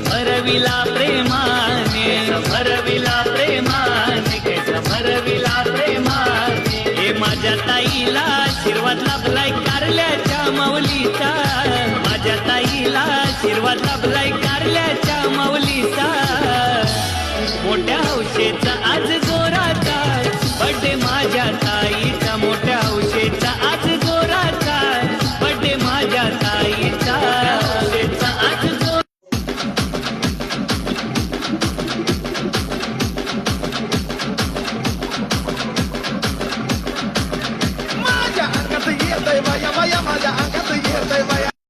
भरविला प्रेमाने, भरविला प्रेमाने, केस भरविला प्रेमाने. हे माझ्या ताईला आशीर्वाद लाभलाय कारल्याच्या माऊलीचा, माझ्या ताईला आशीर्वाद लाभलाय कारल्याच्या माऊलीचा. मोठ्या हौशेचा